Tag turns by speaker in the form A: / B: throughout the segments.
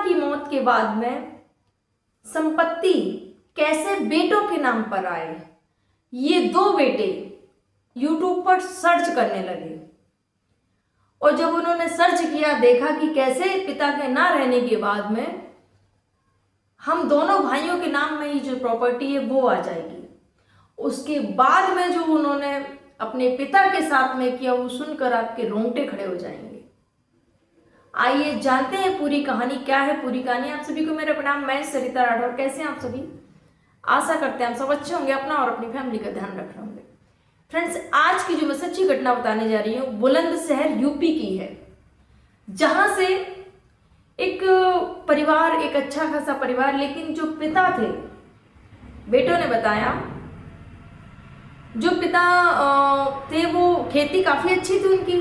A: की मौत के बाद में संपत्ति कैसे बेटों के नाम पर आए, ये दो बेटे यूट्यूब पर सर्च करने लगे। और जब उन्होंने सर्च किया, देखा कि कैसे पिता के ना रहने के बाद में हम दोनों भाइयों के नाम में ही जो प्रॉपर्टी है वो आ जाएगी। उसके बाद में जो उन्होंने अपने पिता के साथ में किया, वो सुनकर आपके रोंगटे खड़े हो जाएंगे। आइए जानते हैं पूरी कहानी क्या है। पूरी कहानी। आप सभी को मेरा प्रणाम। मैं सरिता राठौर। कैसे हैं आप सभी? आशा करते हैं हम सब अच्छे होंगे, अपना और अपनी फैमिली का ध्यान रख रहे होंगे। फ्रेंड्स, आज की जो मैं सच्ची घटना बताने जा रही हूँ बुलंदशहर यूपी की है, जहां से एक परिवार, एक अच्छा खासा परिवार, लेकिन जो पिता थे, बेटों ने बताया, जो पिता थे वो खेती काफी अच्छी थी उनकी,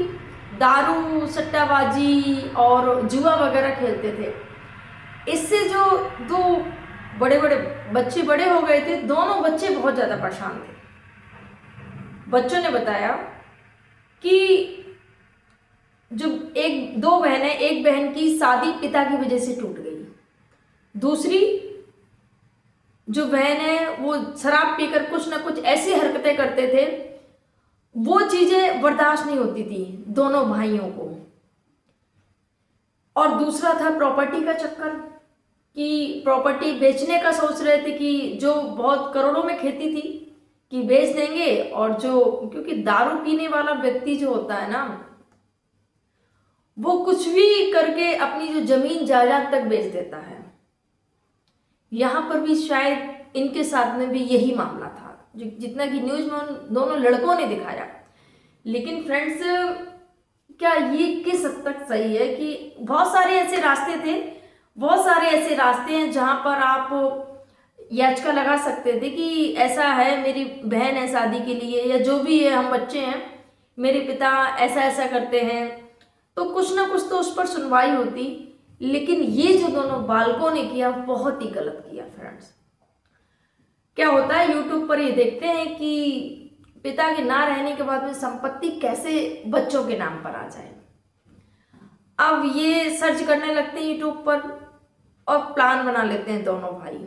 A: दारू, सट्टाबाजी और जुआ वगैरह खेलते थे। इससे जो दो बड़े बड़े बच्चे बड़े हो गए थे, दोनों बच्चे बहुत ज्यादा परेशान थे। बच्चों ने बताया कि जो दो बहनें, एक बहन की शादी पिता की वजह से टूट गई, दूसरी जो बहन है वो शराब पीकर कुछ ना कुछ ऐसी हरकतें करते थे, वो चीजें बर्दाश्त नहीं होती थी दोनों भाइयों को। और दूसरा था प्रॉपर्टी का चक्कर, कि प्रॉपर्टी बेचने का सोच रहे थे, कि जो बहुत करोड़ों में खेती थी कि बेच देंगे। और जो, क्योंकि दारू पीने वाला व्यक्ति जो होता है ना, वो कुछ भी करके अपनी जो जमीन जायदाद तक बेच देता है। यहां पर भी शायद इनके साथ में भी यही मामला था, जितना कि न्यूज में उन दोनों लड़कों ने दिखाया। लेकिन फ्रेंड्स, क्या ये किस हद तक सही है? कि बहुत सारे ऐसे रास्ते थे, बहुत सारे ऐसे रास्ते हैं जहां पर आप याचिका लगा सकते थे कि ऐसा है, मेरी बहन है शादी के लिए, या जो भी है, हम बच्चे हैं, मेरे पिता ऐसा ऐसा करते हैं, तो कुछ ना कुछ तो उस पर सुनवाई होती। लेकिन ये जो दोनों बालकों ने किया, बहुत ही गलत किया। फ्रेंड्स, क्या होता है, यूट्यूब पर ये देखते हैं कि पिता के ना रहने के बाद में संपत्ति कैसे बच्चों के नाम पर आ जाए। अब ये सर्च करने लगते हैं यूट्यूब पर और प्लान बना लेते हैं दोनों भाई,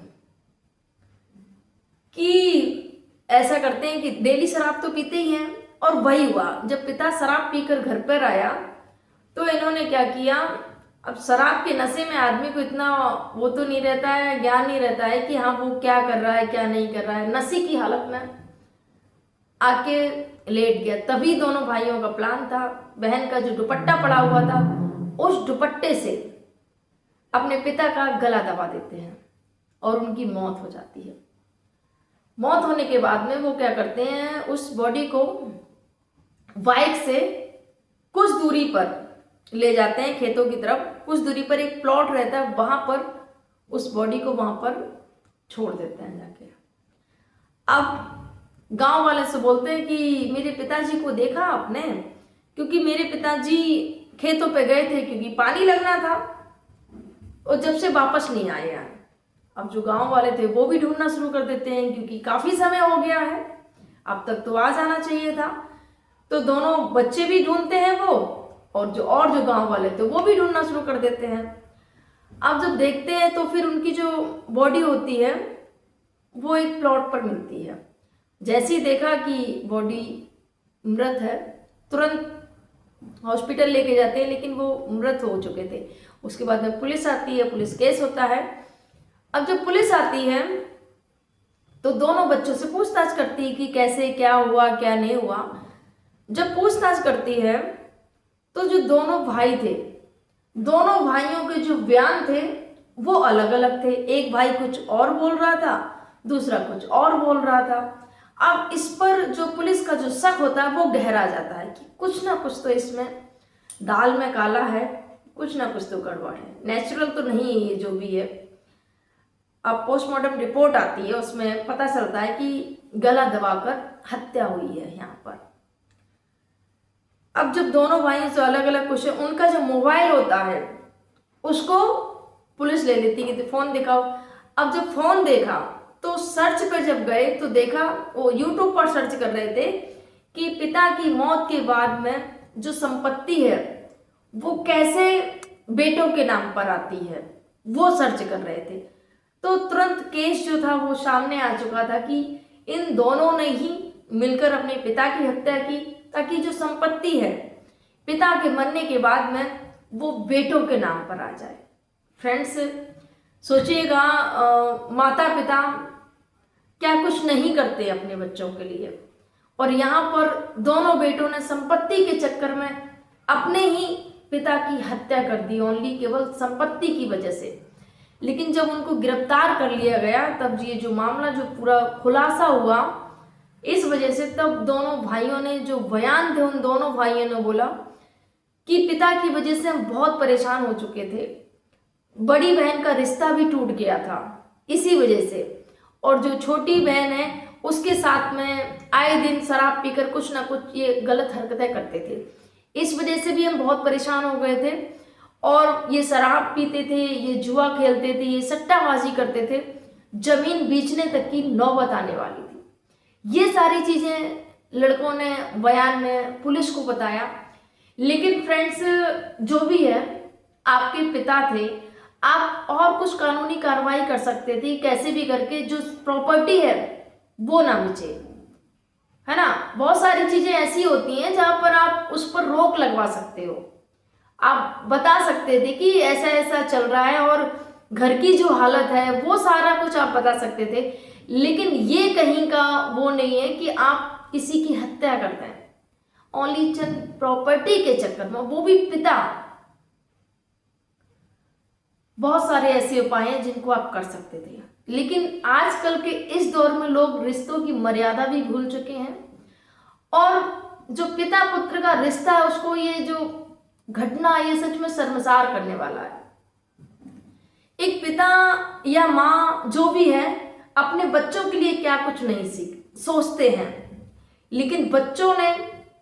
A: कि ऐसा करते हैं कि डेली शराब तो पीते ही हैं। और वही हुआ, जब पिता शराब पीकर घर पर आया तो इन्होंने क्या किया, अब शराब के नशे में आदमी को इतना वो तो नहीं रहता है, ज्ञान नहीं रहता है कि हाँ वो क्या कर रहा है क्या नहीं कर रहा है। नशे की हालत में आके लेट गया। तभी दोनों भाइयों का प्लान था, बहन का जो दुपट्टा पड़ा हुआ था, उस दुपट्टे से अपने पिता का गला दबा देते हैं और उनकी मौत हो जाती है। मौत होने के बाद में वो क्या करते हैं, उस बॉडी को बाइक से कुछ दूरी पर ले जाते हैं, खेतों की तरफ। कुछ दूरी पर एक प्लॉट रहता है, वहां पर उस बॉडी को वहां पर छोड़ देते हैं जाके। अब गांव वाले से बोलते हैं कि मेरे पिताजी को देखा आपने? क्योंकि मेरे पिताजी खेतों पे गए थे, क्योंकि पानी लगना था, और जब से वापस नहीं आए हैं। अब जो गांव वाले थे वो भी ढूंढना शुरू कर देते हैं, क्योंकि काफी समय हो गया है, अब तक तो आ जाना चाहिए था। तो दोनों बच्चे भी ढूंढते हैं वो, और जो गांव वाले थे वो भी ढूंढना शुरू कर देते हैं। अब जब देखते हैं तो फिर उनकी जो बॉडी होती है वो एक प्लॉट पर मिलती है। जैसे ही देखा कि बॉडी मृत है, तुरंत हॉस्पिटल लेके जाते हैं, लेकिन वो मृत हो चुके थे। उसके बाद में पुलिस आती है, पुलिस केस होता है। अब जब पुलिस आती है तो दोनों बच्चों से पूछताछ करती है कि कैसे, क्या हुआ क्या नहीं हुआ। जब पूछताछ करती है तो जो दोनों भाई थे, दोनों भाइयों के जो बयान थे वो अलग अलग थे। एक भाई कुछ और बोल रहा था, दूसरा कुछ और बोल रहा था। अब इस पर जो पुलिस का जो शक होता है वो गहरा जाता है कि कुछ ना कुछ तो इसमें दाल में काला है, कुछ ना कुछ तो गड़बड़ है, नेचुरल तो नहीं है ये जो भी है। अब पोस्टमार्टम रिपोर्ट आती है, उसमें पता चलता है कि गला दबाकर हत्या हुई है यहाँ पर। अब जब दोनों भाई जो अलग अलग क्वेश्चन, उनका जो मोबाइल होता है उसको पुलिस ले लेती है कि फोन दिखाओ। अब जब फोन देखा तो सर्च पर जब गए तो देखा, वो यूट्यूब पर सर्च कर रहे थे कि पिता की मौत के बाद में जो संपत्ति है वो कैसे बेटों के नाम पर आती है। वो सर्च कर रहे थे। तो तुरंत केस जो था वो सामने आ चुका था कि इन दोनों ने ही मिलकर अपने पिता की हत्या की, ताकि जो संपत्ति है पिता के मरने के बाद में वो बेटों के नाम पर आ जाए। फ्रेंड्स, सोचिएगा, माता पिता क्या कुछ नहीं करते अपने बच्चों के लिए, और यहाँ पर दोनों बेटों ने संपत्ति के चक्कर में अपने ही पिता की हत्या कर दी, ओनली केवल संपत्ति की वजह से। लेकिन जब उनको गिरफ्तार कर लिया गया, तब ये जो मामला जो पूरा खुलासा हुआ, इस वजह से तब दोनों भाइयों ने जो बयान थे, उन दोनों भाइयों ने बोला कि पिता की वजह से हम बहुत परेशान हो चुके थे, बड़ी बहन का रिश्ता भी टूट गया था इसी वजह से, और जो छोटी बहन है उसके साथ में आए दिन शराब पीकर कुछ ना कुछ ये गलत हरकतें करते थे, इस वजह से भी हम बहुत परेशान हो गए थे। और ये शराब पीते थे, ये जुआ खेलते थे, ये सट्टाबाजी करते थे, जमीन बेचने तक की नौबत आने वाली थी। ये सारी चीजें लड़कों ने बयान में पुलिस को बताया। लेकिन फ्रेंड्स, जो भी है, आपके पिता थे, आप और कुछ कानूनी कार्रवाई कर सकते थे, कैसे भी करके जो प्रॉपर्टी है वो ना बेचे, है ना। बहुत सारी चीजें ऐसी होती हैं जहां पर आप उस पर रोक लगवा सकते हो, आप बता सकते थे कि ऐसा ऐसा चल रहा है, और घर की जो हालत है वो सारा कुछ आप बता सकते थे। लेकिन ये कहीं का वो नहीं है कि आप किसी की हत्या करते हैं ओनली चंद प्रॉपर्टी के चक्कर में, वो भी पिता। बहुत सारे ऐसे उपाय हैं जिनको आप कर सकते थे, लेकिन आजकल के इस दौर में लोग रिश्तों की मर्यादा भी भूल चुके हैं, और जो पिता पुत्र का रिश्ता है उसको ये जो घटना ये सच में शर्मसार करने वाला है। एक पिता या माँ जो भी है अपने बच्चों के लिए क्या कुछ नहीं सोचते हैं, लेकिन बच्चों ने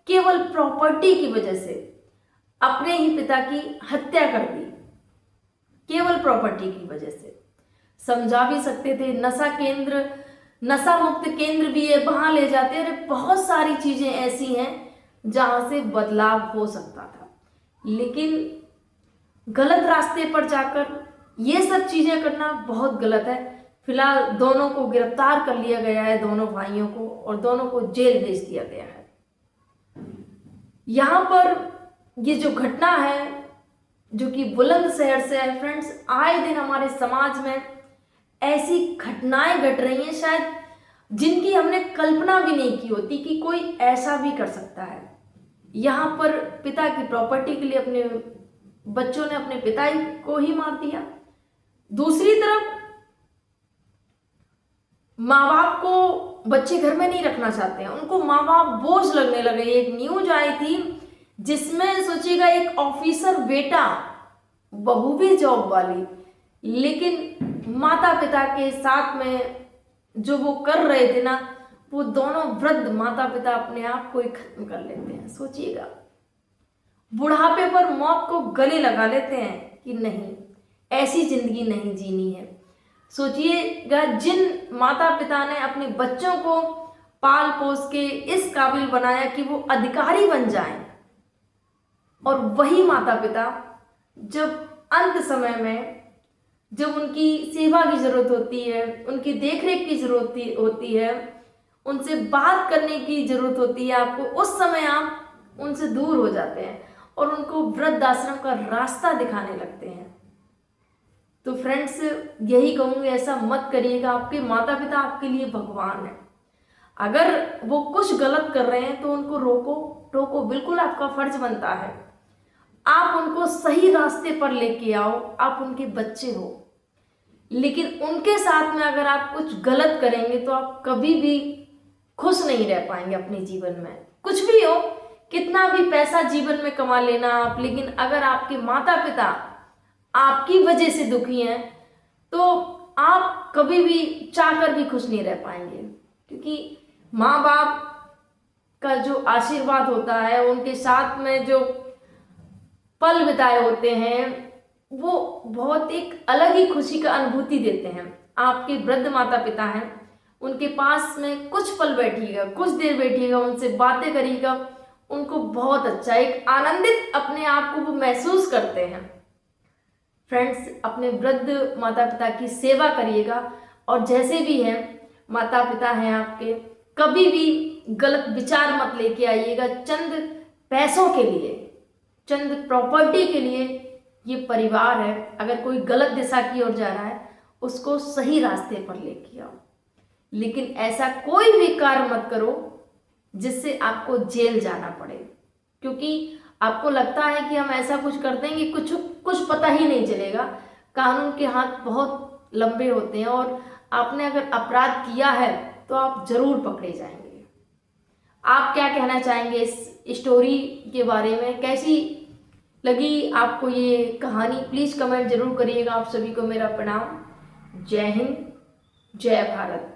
A: केवल प्रॉपर्टी की वजह से अपने ही पिता की हत्या कर दी, केवल प्रॉपर्टी की वजह से। समझा भी सकते थे, नशा केंद्र, नशा मुक्त केंद्र भी है, वहां ले जाते। अरे बहुत सारी चीजें ऐसी हैं जहां से बदलाव हो सकता था, लेकिन गलत रास्ते पर जाकर ये सब चीजें करना बहुत गलत है। फिलहाल दोनों को गिरफ्तार कर लिया गया है, दोनों भाइयों को, और दोनों को जेल भेज दिया गया है। यहाँ पर ये जो घटना है जो कि बुलंदशहर से है फ्रेंड्स, आए दिन हमारे समाज में ऐसी घटनाएं घट रही हैं शायद जिनकी हमने कल्पना भी नहीं की होती कि कोई ऐसा भी कर सकता है। यहाँ पर पिता की प्रॉपर्टी के लिए अपने बच्चों ने अपने पिता को ही मार दिया। दूसरी तरफ माँ बाप को बच्चे घर में नहीं रखना चाहते हैं, उनको माँ बाप बोझ लगने लगे। एक न्यूज आई थी जिसमें सोचिएगा एक ऑफिसर बेटा, बहू भी जॉब वाली, लेकिन माता पिता के साथ में जो वो कर रहे थे ना, वो दोनों वृद्ध माता पिता अपने आप को ही खत्म कर लेते हैं। सोचिएगा, बुढ़ापे पर मौत को गले लगा लेते हैं कि नहीं, ऐसी जिंदगी नहीं जीनी है। सोचिएगा, जिन माता पिता ने अपने बच्चों को पाल पोस के इस काबिल बनाया कि वो अधिकारी बन जाएं, और वही माता पिता जब अंत समय में, जब उनकी सेवा की जरूरत होती है, उनकी देखरेख की जरूरत होती है, उनसे बात करने की जरूरत होती है आपको, उस समय आप उनसे दूर हो जाते हैं और उनको वृद्धाश्रम का रास्ता दिखाने लगते हैं। तो फ्रेंड्स, यही कहूँगी, ऐसा मत करिएगा। आपके माता पिता आपके लिए भगवान है। अगर वो कुछ गलत कर रहे हैं तो उनको टोको, बिल्कुल आपका फर्ज बनता है। आप उनको सही रास्ते पर लेके आओ, आप उनके बच्चे हो। लेकिन उनके साथ में अगर आप कुछ गलत करेंगे तो आप कभी भी खुश नहीं रह पाएंगे अपने जीवन में। कुछ भी हो, कितना भी पैसा जीवन में कमा लेना आप, लेकिन अगर आपके माता पिता आपकी वजह से दुखी हैं तो आप कभी भी चाहकर भी खुश नहीं रह पाएंगे। क्योंकि माँ बाप का जो आशीर्वाद होता है, उनके साथ में जो पल बिताए होते हैं, वो बहुत एक अलग ही खुशी का अनुभूति देते हैं। आपके वृद्ध माता पिता हैं, उनके पास में कुछ पल बैठिएगा, कुछ देर बैठिएगा, उनसे बातें करिएगा, उनको बहुत अच्छा, एक आनंदित अपने आप को वो महसूस करते हैं। फ्रेंड्स, अपने वृद्ध माता पिता की सेवा करिएगा और जैसे भी हैं माता पिता हैं आपके, कभी भी गलत विचार मत लेके आइएगा चंद पैसों के लिए, चंद प्रॉपर्टी के लिए। ये परिवार है, अगर कोई गलत दिशा की ओर जा रहा है उसको सही रास्ते पर लेके आओ, लेकिन ऐसा कोई भी कार्य मत करो जिससे आपको जेल जाना पड़े, क्योंकि आपको लगता है कि हम ऐसा कुछ कर देंगे कुछ कुछ पता ही नहीं चलेगा। कानून के हाथ बहुत लंबे होते हैं और आपने अगर अपराध किया है तो आप जरूर पकड़े जाएंगे। आप क्या कहना चाहेंगे इस स्टोरी के बारे में? कैसी लगी आपको ये कहानी? प्लीज़ कमेंट जरूर करिएगा। आप सभी को मेरा प्रणाम। जय हिंद, जय भारत।